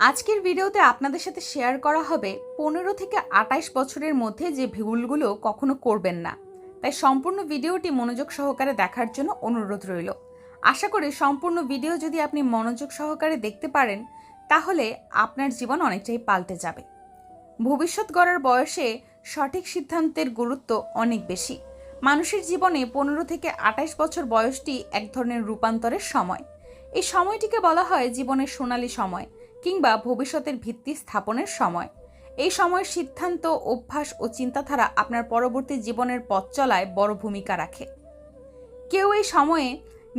আজকের ভিডিওতে আপনাদের সাথে শেয়ার করা হবে 15 থেকে 28 বছরের মধ্যে যে ভুলগুলো কখনো করবেন না। তাই সম্পূর্ণ ভিডিওটি মনোযোগ সহকারে দেখার জন্য অনুরোধ রইল। আশা করি সম্পূর্ণ ভিডিও যদি আপনি মনোযোগ সহকারে দেখতে পারেন তাহলে আপনার জীবন অনেকটাই পাল্টে যাবে। ভবিষ্যৎ গড়ার বয়সে সঠিক সিদ্ধান্তের গুরুত্ব অনেক বেশি। মানুষের জীবনে 15 থেকে 28 বছর বয়সটি এক ধরনের রূপান্তরের সময়। এই সময়টিকে বলা হয় জীবনের সোনালী সময় কিংবা ভবিষ্যতের ভিত্তি স্থাপনের সময়। এই সময়ের সিদ্ধান্ত, অভ্যাস ও চিন্তাধারা আপনার পরবর্তী জীবনের পথ চলায় বড় ভূমিকা রাখে। কেউ এই সময়ে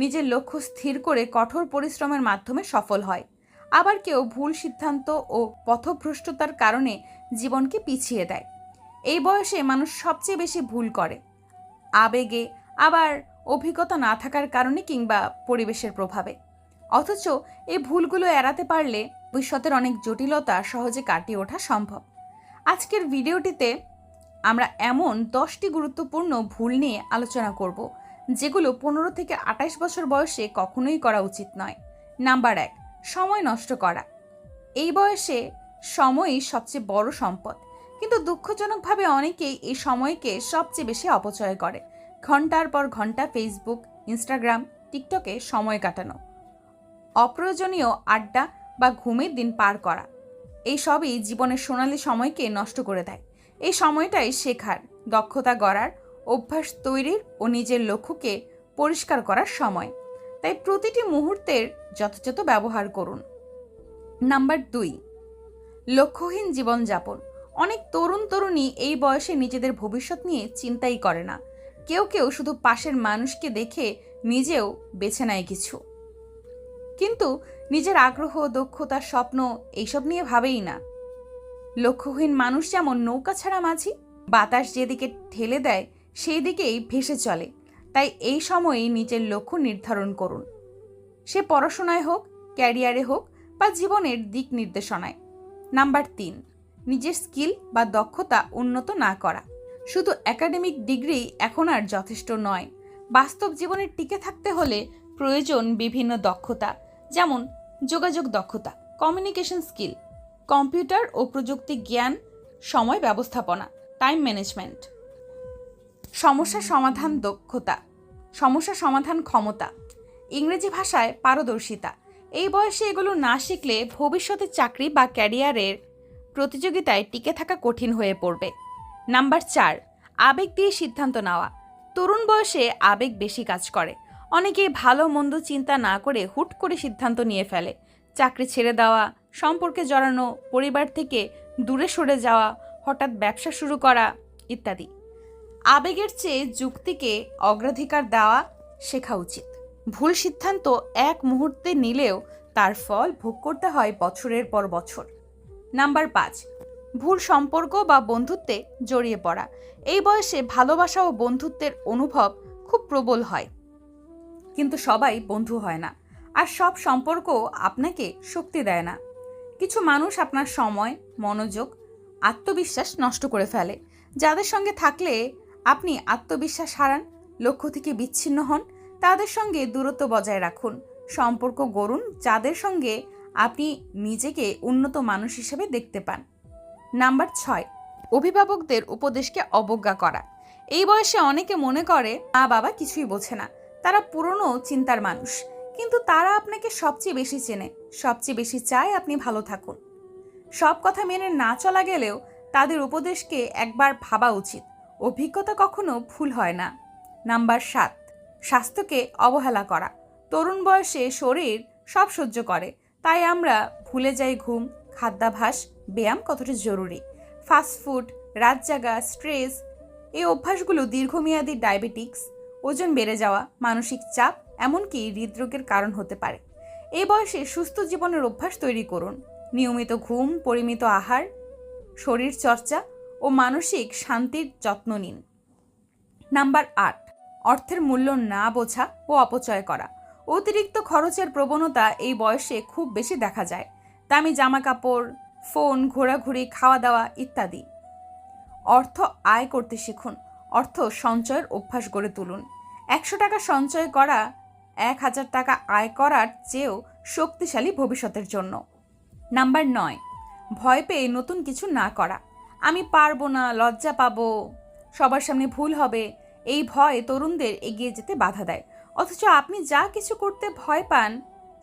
নিজের লক্ষ্য স্থির করে কঠোর পরিশ্রমের মাধ্যমে সফল হয়, আবার কেউ ভুল সিদ্ধান্ত ও পথভ্রষ্টতার কারণে জীবনকে পিছিয়ে দেয়। এই বয়সে মানুষ সবচেয়ে বেশি ভুল করে, আবেগে, আবার অভিজ্ঞতা না থাকার কারণে কিংবা পরিবেশের প্রভাবে। অথচ এই ভুলগুলো এড়াতে পারলে ভবিষ্যতের অনেক জটিলতা সহজে কাটিয়ে ওঠা সম্ভব। আজকের ভিডিওটিতে আমরা এমন 10টি গুরুত্বপূর্ণ ভুল নিয়ে আলোচনা করব যেগুলো 15 থেকে 28 বছর বয়সে কখনোই করা উচিত নয়। নাম্বার 1, সময় নষ্ট করা। এই বয়সে সময়ই সবচেয়ে বড় সম্পদ, কিন্তু দুঃখজনকভাবে অনেকেই এই সময়কে সবচেয়ে বেশি অপচয় করে। ঘন্টার পর ঘন্টা ফেসবুক, ইনস্টাগ্রাম, টিকটকে সময় কাটানো, অপ্রয়োজনীয় আড্ডা বা ঘুমের দিন পার করা, এই সবই জীবনের সোনালী সময়কে নষ্ট করে দেয়। এই সময়টাই শেখার, দক্ষতা গড়ার, অভ্যাস তৈরির ও নিজের লক্ষ্যকে পরিষ্কার করার সময়। তাই প্রতিটি মুহূর্তের যথাযথ ব্যবহার করুন। নাম্বার 2, লক্ষ্যহীন জীবনযাপন। অনেক তরুণী এই বয়সে নিজেদের ভবিষ্যৎ নিয়ে চিন্তাই করে না। কেউ কেউ শুধু পাশের মানুষকে দেখে নিজেও বেছে নেয় কিছু, কিন্তু নিজের আগ্রহ, দক্ষতা, স্বপ্ন এইসব নিয়ে ভাবেই না। লক্ষ্যহীন মানুষ যেমন নৌকা ছাড়া মাঝি, বাতাস যেদিকে ঠেলে দেয় সেই দিকেই ভেসে চলে। তাই এই সময়েই নিজের লক্ষ্য নির্ধারণ করুন, সে পড়াশোনায় হোক, ক্যারিয়ারে হোক বা জীবনের দিক নির্দেশনায়। নাম্বার 3, নিজের স্কিল বা দক্ষতা উন্নত না করা। শুধু একাডেমিক ডিগ্রি এখন আর যথেষ্ট নয়। বাস্তব জীবনে টিকে থাকতে হলে প্রয়োজন বিভিন্ন দক্ষতা, যেমন যোগাযোগ দক্ষতা, কমিউনিকেশন স্কিল, কম্পিউটার ও প্রযুক্তি জ্ঞান, সময় ব্যবস্থাপনা, টাইম ম্যানেজমেন্ট, সমস্যা সমাধান ক্ষমতা, ইংরেজি ভাষায় পারদর্শিতা। এই বয়সে এগুলো না শিখলে ভবিষ্যতে চাকরি বা ক্যারিয়ারের প্রতিযোগিতায় টিকে থাকা কঠিন হয়ে পড়বে। নাম্বার 4, আবেগ দিয়ে সিদ্ধান্ত নেওয়া। তরুণ বয়সে আবেগ বেশি কাজ করে। অনেকেই ভালো মন্দ চিন্তা না করে হুট করে সিদ্ধান্ত নিয়ে ফেলে। চাকরি ছেড়ে দেওয়া, সম্পর্কে জড়ানো, পরিবার থেকে দূরে সরে যাওয়া, হঠাৎ ব্যবসা শুরু করা ইত্যাদি। আবেগের চেয়ে যুক্তিকে অগ্রাধিকার দেওয়া শেখা উচিত। ভুল সিদ্ধান্ত এক মুহূর্তে নিলেও তার ফল ভোগ করতে হয় বছরের পর বছর। নাম্বার 5, ভুল সম্পর্ক বা বন্ধুত্বে জড়িয়ে পড়া। এই বয়সে ভালোবাসা ও বন্ধুত্বের অনুভব খুব প্রবল হয়, কিন্তু সবাই বন্ধু হয় না, আর সব সম্পর্ক আপনাকে শক্তি দেয় না। কিছু মানুষ আপনার সময়, মনোযোগ, আত্মবিশ্বাস নষ্ট করে ফেলে। যাদের সঙ্গে থাকলে আপনি আত্মবিশ্বাস হারান, লক্ষ্য থেকে বিচ্ছিন্ন হন, তাদের সঙ্গে দূরত্ব বজায় রাখুন। সম্পর্ক গড়ুন যাদের সঙ্গে আপনি নিজেকে উন্নত মানুষ হিসেবে দেখতে পান। নাম্বার 6, অভিভাবকদের উপদেশকে অবজ্ঞা করা। এই বয়সে অনেকে মনে করে মা বাবা কিছুই বোঝে না, তারা পুরনো চিন্তার মানুষ, কিন্তু তারা আপনাকে সবচেয়ে বেশি চেনে, সবচেয়ে বেশি চায় আপনি ভালো থাকুন। সব কথা মেনে না চলা গেলেও তাদের উপদেশকে একবার ভাবা উচিত। অভিজ্ঞতা কখনো ভুল হয় না। নাম্বার 7, স্বাস্থ্যকে অবহেলা করা। তরুণ বয়সে শরীর সব সহ্য করে, তাই আমরা ভুলে যাই ঘুম, খাদ্যাভ্যাস, ব্যায়াম কতটা জরুরি। ফাস্টফুড, রাত জাগা, স্ট্রেস, এই অভ্যাসগুলো দীর্ঘমেয়াদী ডায়াবেটিক্স, ওজন বেড়ে যাওয়া, মানসিক চাপ, এমনকি হৃদরোগের কারণ হতে পারে। এই বয়সে সুস্থ জীবনের অভ্যাস তৈরি করুন। নিয়মিত ঘুম, পরিমিত আহার, শরীর চর্চা ও মানসিক শান্তির যত্ন নিন। নাম্বার 8, অর্থের মূল্য না বোঝা ও অপচয় করা। অতিরিক্ত খরচের প্রবণতা এই বয়সে খুব বেশি দেখা যায়। দামি জামা কাপড়, ফোন, ঘোরাঘুরি, খাওয়া দাওয়া ইত্যাদি। অর্থ আয় করতে শিখুন। অর্থ সঞ্চয়ের অভ্যাস গড়ে তুলুন। 100 টাকা সঞ্চয় করা 1000 টাকা আয় করার চেয়েও শক্তিশালী ভবিষ্যতের জন্য। নাম্বার 9, ভয় পেয়ে নতুন কিছু না করা। আমি পারবো না, লজ্জা পাবো, সবার সামনে ভুল হবে, এই ভয় তরুণদের এগিয়ে যেতে বাধা দেয়। অথচ আপনি যা কিছু করতে ভয় পান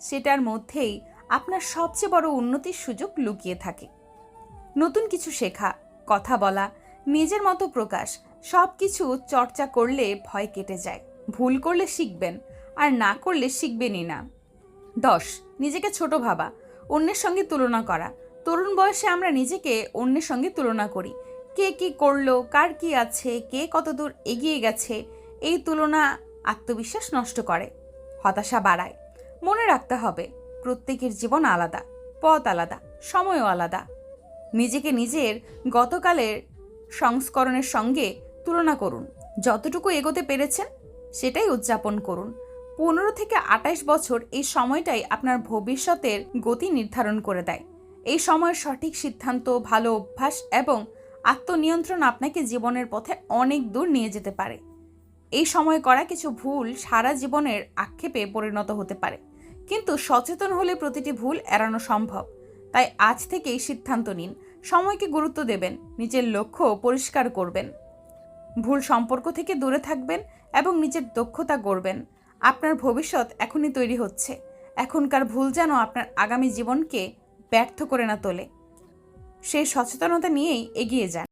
সেটার মধ্যেই আপনার সবচেয়ে বড় উন্নতির সুযোগ লুকিয়ে থাকে। নতুন কিছু শেখা, কথা বলা, নিজের মতো প্রকাশ, সব কিছু চর্চা করলে ভয় কেটে যায়। ভুল করলে শিখবেন, আর না করলে শিখবেনই না। 10, নিজেকে ছোট ভাবা, অন্যের সঙ্গে তুলনা করা। তরুণ বয়সে আমরা নিজেকে অন্যের সঙ্গে তুলনা করি। কে কি করলো, কার কি আছে, কে কতদূর এগিয়ে গেছে। এই তুলনা আত্মবিশ্বাস নষ্ট করে, হতাশা বাড়ায়। মনে রাখতে হবে, প্রত্যেকের জীবন আলাদা, পথ আলাদা, সময়ও আলাদা। নিজেকে নিজের গতকালের সংস্করণের সঙ্গে তুলনা করুন। যতটুকু এগোতে পেরেছেন সেটাই উদযাপন করুন। 15 থেকে 28 বছর, এই সময়টাই আপনার ভবিষ্যতের গতি নির্ধারণ করে দেয়। এই সময়ের সঠিক সিদ্ধান্ত, ভালো অভ্যাস এবং আত্মনিয়ন্ত্রণ আপনাকে জীবনের পথে অনেক দূর নিয়ে যেতে পারে। এই সময় করা কিছু ভুল সারা জীবনের আক্ষেপে পরিণত হতে পারে, কিন্তু সচেতন হলে প্রতিটি ভুল এড়ানো সম্ভব। তাই আজ থেকেই সিদ্ধান্ত নিন, সময়কে গুরুত্ব দেবেন, নিজের লক্ষ্য পরিষ্কার করবেন, ভুল সম্পর্ক থেকে দূরে থাকবেন এবং নিজের দক্ষতা গড়বেন। আপনার ভবিষ্যৎ এখনই তৈরি হচ্ছে। এখনকার ভুল যেন আপনার আগামী জীবনকে ব্যর্থ করে না তোলে। সেই সচেতনতা নিয়েই এগিয়ে যান।